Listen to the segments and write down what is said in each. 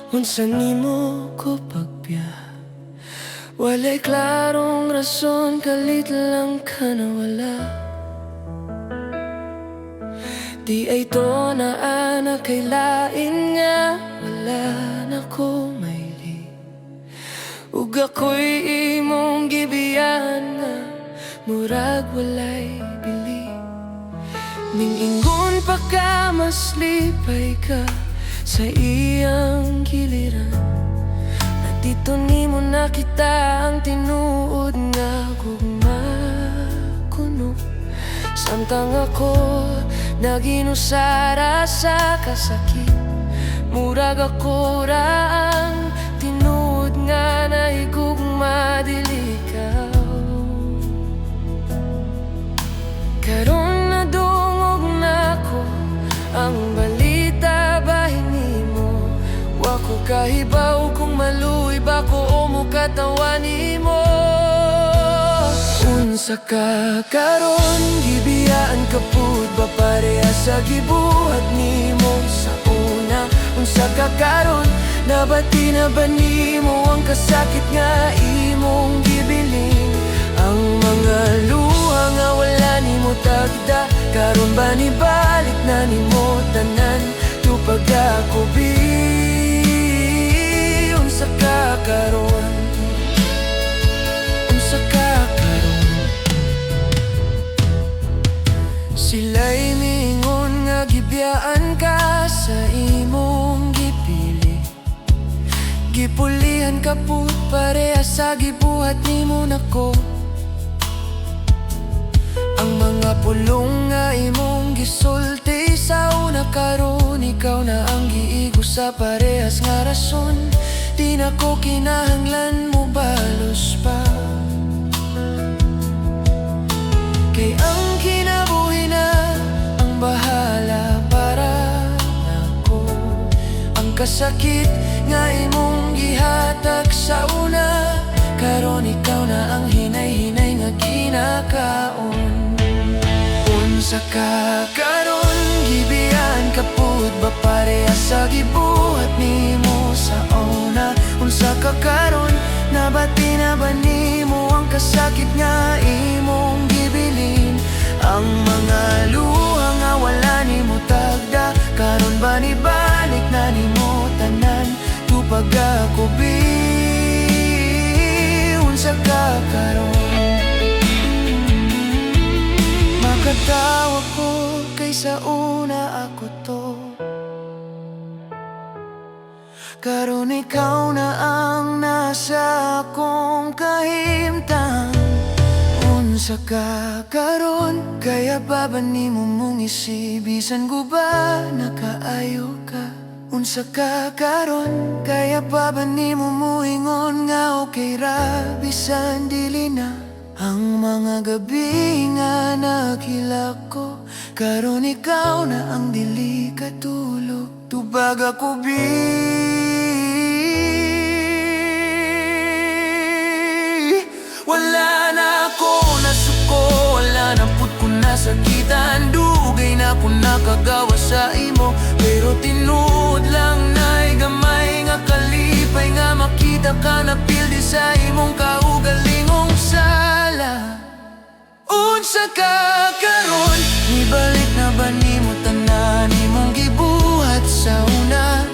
Unsa nimo ko pagbiya, walay klarong rason, kalit lang ka nawala. Di ay to na anak kay lain nga, wala na ko maili. Ug ako'y imong gibiyan nga, murag walay bili. Ning-ingon pa ka, mas lipay ka sa iyang giliran. At dito nimo nakita ang tinuod nga gugma kuno. Samtang ako naginusara sa kasakit, murag ako ra ang tinuod nga nahigugma dili ikaw. Karon nadungog na ko ang balita bahin nimo. Wa ko kahibaw kung maluoy ba ko o mukatawan nimo. Unsa ka karon, gibiyaan ka pud ba pareha sa gibuhat nimo sa una? Unsa ka karon, nabati na ba nimo ang kasakit nga imong gibiling? Ang mga luha nga wala nimo tagda, karon ba ni balik na nimo tanan? Tupag ako bi, unsa ka karon? Unsa ka karon? Sila'y mingon nga gibiyaan ka sa imong gipili. Gipulihan ka pud pareha sa gibuhat nimo nako. Ang mga pulong nga imong gisulti sa una, karon ikaw na ang giigo sa parehas nga rason. Di na ko kinahanglan mo balos pa, kay ang kinabuhi na ang bahala para nako. Ang kasakit nga imong gihatag sa una, karon ikaw na ang hinay-hinay nga kinakaon. Unsa ka karon, gibiyaan ka pud ba pareha sa gibuhat nimo sa una? Unsa ka karon, nabati na ba nimo ang kasakit nga imong gibilin? Ang mga luha nga wala nimo tagda, karon ba ni balik na nimo tanan? Tupag ako bi, unsa ka karon? Makatawa ko kaysa una ako to, karon ikaw na ang nasa akong kahimtang. Unsa ka karon, kaya pa ba nimo mong isibisan guba nakaayo ka? Unsa ka karon, kaya pa ba nimo muingon nga okay ra bisan dili na? Ang mga gabi nga nakilak ko, karon ikaw na ang dili katulog. Tubag ako bi, wala na ako nasuko, wala na pud ko nasakitan. Dugay na ko nakagawa sa imo, pero tinuod lang na'y gamay nga kalipay nga makita ka na pildi sa imong kaugalingong sala. Unsa ka karon, ibalik na ba nimo tanan imong gibuhat sa una?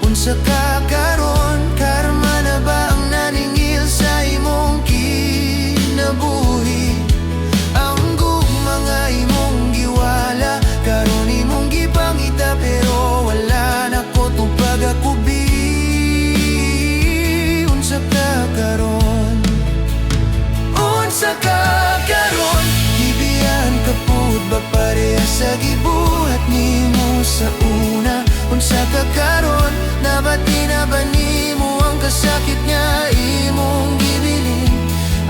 Unsa ka karon, karma na ba ang naningil sa imong kinabuhi? Ang gugma nga imong giwala, karon imong gipangita pero wala na ko. Tupag ako bi, unsa ka karon? Unsa ka karon, gibiyan ka pud ba pareha sa gibuhat nimo sa una? Unsa ka karon, nabati na ba nimo ang kasakit nga imong gibilin?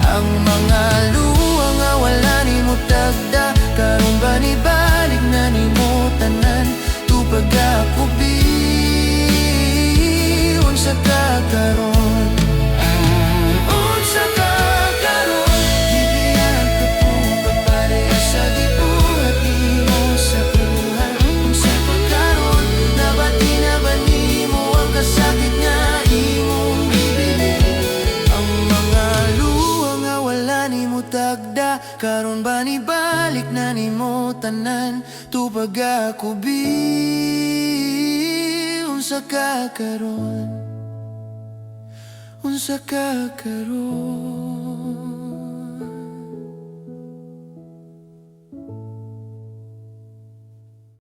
Ang mga luha nga wala nimo tagda, karon ba ni balik na nimo tanan? Tupag ako bi, unsa ka karon? Unsa ka karon, gibiyan ka pud ba pareha sa gibuhat nimo sa una? Unsa ka karon, nabati na ba nimo ang kasakit tanan tubag ako bi unsa ka karon, unsa ka karon.